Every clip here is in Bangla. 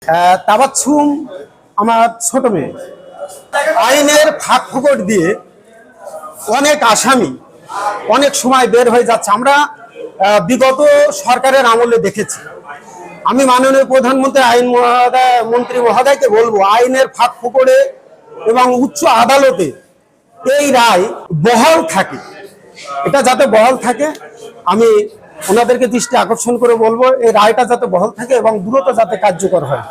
তাবাচ্ছুম আমার ছোট মেয়ে। আইনের ফাঁক ফোকর দিয়ে অনেক আসামি অনেক সময় বের হয়ে যাচ্ছে। আমরা বিগত সরকারের আমলে দেখেছি। আমি মাননীয় প্রধানমন্ত্রী মন্ত্রী মহোদয়কে বলবো, আইনের ফাঁক ফোকরে এবং উচ্চ আদালতে এই রায় বহাল থাকে, এটা যাতে বহাল থাকে। আমি ওনাদেরকে দৃষ্টি আকর্ষণ করে বলবো, এই রায়টা যাতে বহাল থাকে এবং দ্রুত যাতে কার্যকর হয়।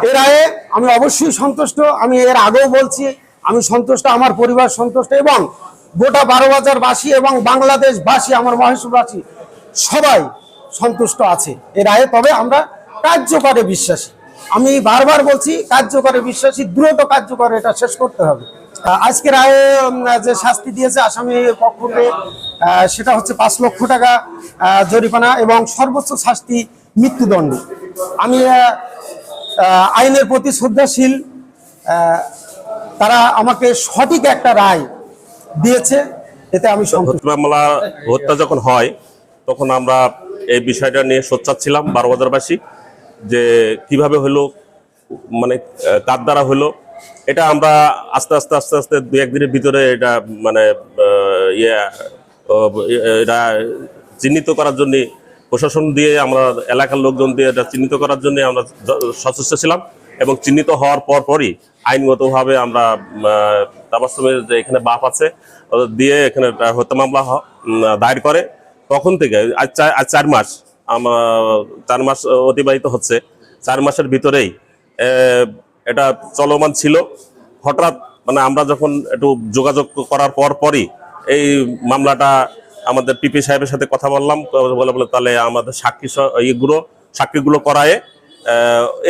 এই রায়ে আমি অবশ্যই সন্তুষ্ট। আমি এর আগেও বলছি, আমি সন্তুষ্ট, আমার পরিবার সন্তুষ্ট এবং গোটা 12,000বাসী এবং বাংলাদেশবাসী, আমার মহেশবাসী সবাই সন্তুষ্ট আছে এই রায়ে। তবে আমরা কার্যকরে বিশ্বাসী। আমি বারবার বলছি, কার্যকরে বিশ্বাসী, দ্রুত কার্যকর, এটা শেষ করতে হবে। আজকে রায়ে যে শাস্তি দিয়েছে আসামির পক্ষকে, সেটা হচ্ছে 5 লক্ষ টাকা জরিমানা এবং সর্বোচ্চ শাস্তি মৃত্যুদণ্ড। আমি আইনের প্রতি শ্রদ্ধাশীল, তারা আমাকে সঠিক একটা রায় দিয়েছে, এতে আমি সন্তুষ্ট। মামলা হত্যা যখন হয় তখন আমরা এই বিষয়টা নিয়ে সোচ্চার ছিলাম 12,000বাসী, যে কিভাবে হলো, মানে কার দ্বারা হলো। এটা আমরা আস্তে আস্তে আস্তে আস্তে 2-1 দিনের ভিতরে এটা মানে এটা চিহ্নিত করার জন্য প্রশাসন দিয়ে, আমরা এলাকার লোকজন দিয়ে এটা চিহ্নিত করার জন্য আমরা সচেষ্ট ছিলাম। এবং চিহ্নিত হওয়ার পরই আইনগতভাবে আমরা তাবাচ্ছুমের যে এখানে বাপ আছে দিয়ে এখানে হত্যা মামলা দায়ের করে। তখন থেকে আজ 4 মাস 4 মাস অতিবাহিত হচ্ছে। 4 মাসের ভিতরেই এটা চলমান ছিল। হঠাৎ মানে আমরা যখন একটু যোগাযোগ করার পরই এই মামলাটা আমাদের পিপি সাহেবের সাথে কথা বললাম, বলে তাহলে আমাদের সাক্ষীগুলো করায়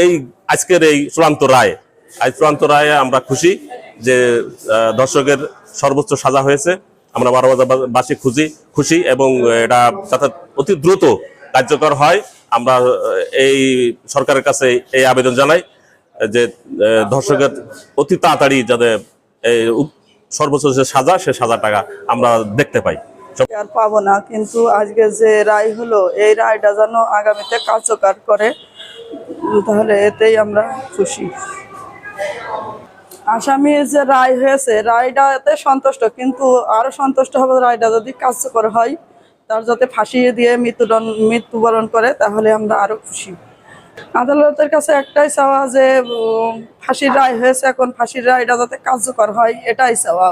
এই আজকের এই চূড়ান্ত রায়ে আমরা খুশি যে দর্শকের সর্বোচ্চ সাজা হয়েছে। আমরা 12,000বাসী খুশি এবং এটা যাতে অতি দ্রুত কার্যকর হয়। আমরা এই সরকারের কাছে এই আবেদন জানাই যে দর্শকের অতি তাড়াতাড়ি যাতে এই সর্বোচ্চ যে সাজা, সে সাজা টাকা আমরা দেখতে পাই। আর পাবো না, কিন্তু আজকে যে রায় হলো, এই রায়টা যেন আগামীতে কার্যকর করে, তাহলে এতেই আমরা খুশি। আসামির যে রায় হয়েছে, রায়টাতে সন্তুষ্ট, কিন্তু আরো সন্তুষ্ট হবে রায়টা যদি কার্যকর হয়, তার যাতে ফাঁসি দিয়ে মৃত্যুবরণ করে, তাহলে আমরা আরো খুশি। আদালতের কাছে একটাই চাওয়া যে ফাঁসির রায় হয়েছে, এখন ফাঁসির রায়টা যাতে কার্যকর হয়, এটাই চাওয়া।